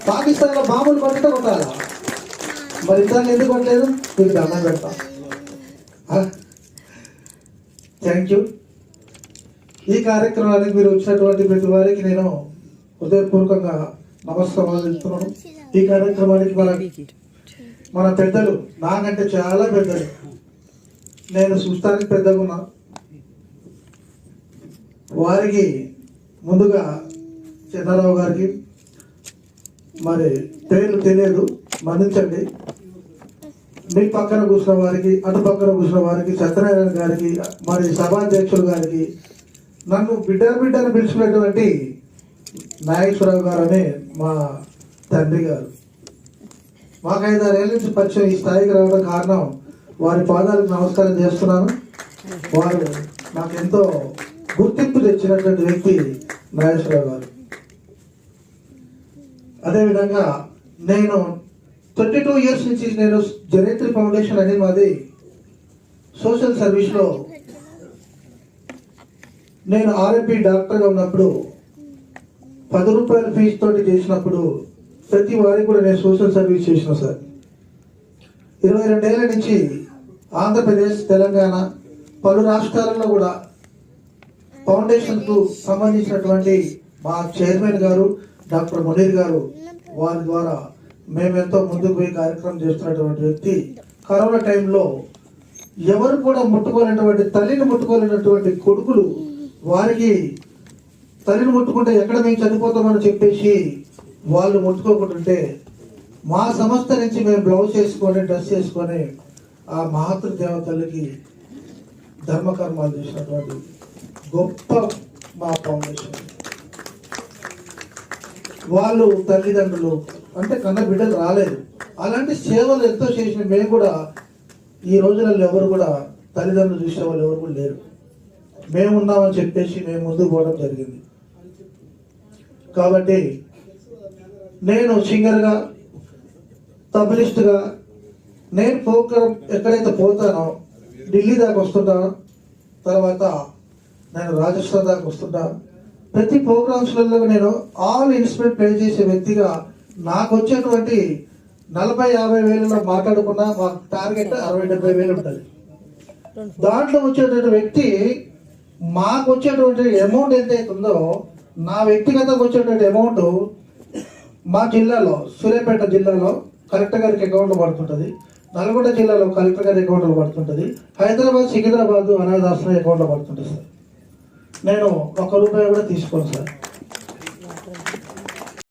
పాకిస్తాన్ లో బాంబులు కొట్టితే కొట్టాలా? మరి ఇతరులు ఎందుకు కొట్టలేదు? మీకు దండం పెడతా. Thank you. ఈ కార్యక్రమానికి మీరు వచ్చినటువంటి ప్రతి వారికి నేను హృదయపూర్వకంగా నమస్కారాలు చెప్తున్నాను. ఈ కార్యక్రమానికి మన పెద్దలు నాకంటే చాలా పెద్దలు, నేను చూస్తానికి పెద్దగా ఉన్నా. వారికి ముందుగా చిన్నారావు గారికి మరి పేర్లు తెలియదు, మన్నించండి. మీ పక్కన కూర్చున్న వారికి, అటు పక్కన కూర్చున్న వారికి, సత్యనారాయణ గారికి, మరి సభాధ్యక్షులు గారికి, నన్ను బిడ్డను పిలిచినటువంటి నాగేశ్వరరావు గారు అనే మా తండ్రి గారు. మాకు 5-6 ఏళ్ళ నుంచి పరిచయం. ఈ స్థాయికి రావడం కారణం వారి పాదాలకు నమస్కారం చేస్తున్నాను. వారు నాకు ఎంతో గుర్తింపు తెచ్చినటువంటి వ్యక్తి నాగేశ్వరరావు గారు. అదేవిధంగా నేను 22 ఇయర్స్ నుంచి నేను జనేత్రి ఫౌండేషన్ అనేది మాది సోషల్ సర్వీస్లో నేను ఆర్ఎంపీ డాక్టర్గా ఉన్నప్పుడు 10 రూపాయల ఫీజు తోటి చేసినప్పుడు ప్రతి వారికి కూడా నేను సోషల్ సర్వీస్ చేసిన సార్. 22 ఏళ్ళ నుంచి ఆంధ్రప్రదేశ్, తెలంగాణ పలు రాష్ట్రాలలో కూడా ఫౌండేషన్కు సంబంధించినటువంటి మా చైర్మన్ గారు డాక్టర్ మునీర్ గారు, వారి ద్వారా మేమెంతో ముందుకు పోయి కార్యక్రమం చేస్తున్నటువంటి వ్యక్తి. కరోనా టైంలో ఎవరు కూడా ముట్టుకోలేనటువంటి, తల్లిని ముట్టుకోలేనటువంటి కొడుకులు, వారికి తల్లిని ముట్టుకుంటే ఎక్కడ మేము చనిపోతామని చెప్పేసి వాళ్ళు ముట్టుకోకుంటుంటే మా సంస్థ నుంచి మేము బ్లౌజ్ చేసుకొని, డ్రెస్ చేసుకొని ఆ మహాతృ దేవతలకి ధర్మకర్మాలు చేసినటువంటి గొప్ప మా ఫౌండేషన్. వాళ్ళు తల్లిదండ్రులు అంటే కన్న బిడ్డలు రాలేదు, అలాంటి సేవలు ఎంతో చేసిన మేము కూడా ఈ రోజులలో ఎవరు కూడా తల్లిదండ్రులు చూసే వాళ్ళు ఎవరు కూడా లేరు. మేము ఉన్నామని చెప్పేసి మేము ముందుకు పోవడం జరిగింది. కాబట్టి నేను సింగర్గా, తబలిస్ట్గా, నేను ప్రోగ్రామ్ ఎక్కడైతే పోతానో ఢిల్లీ దాకా వస్తుంటాను, తర్వాత నేను రాజస్థాన్ దాకా వస్తుంటాను. ప్రతి ప్రోగ్రామ్స్లలో నేను ఆల్ ఇన్స్ట్రుమెంట్ ప్లే చేసే వ్యక్తిగా నాకు వచ్చేటువంటి 40-50 వేలలో మాట్లాడుకున్నా మా టార్గెట్ 60-70 వేలు ఉంటుంది. దాంట్లో వచ్చేటువంటి వ్యక్తి మాకు వచ్చేటువంటి అమౌంట్ ఎంత అవుతుందో నా వ్యక్తిగతంగా వచ్చేటువంటి అమౌంట్ మా జిల్లాలో, సూర్యాపేట జిల్లాలో కలెక్టర్ గారికి అకౌంట్లో పడుతుంటుంది, నల్గొండ జిల్లాలో కలెక్టర్ గారి అకౌంట్లో పడుతుంటుంది, హైదరాబాద్, సికింద్రాబాద్ అనాథాశ్రమ అకౌంట్లో పడుతుంటుంది సార్. నేను 1 రూపాయి కూడా తీసుకోను సార్.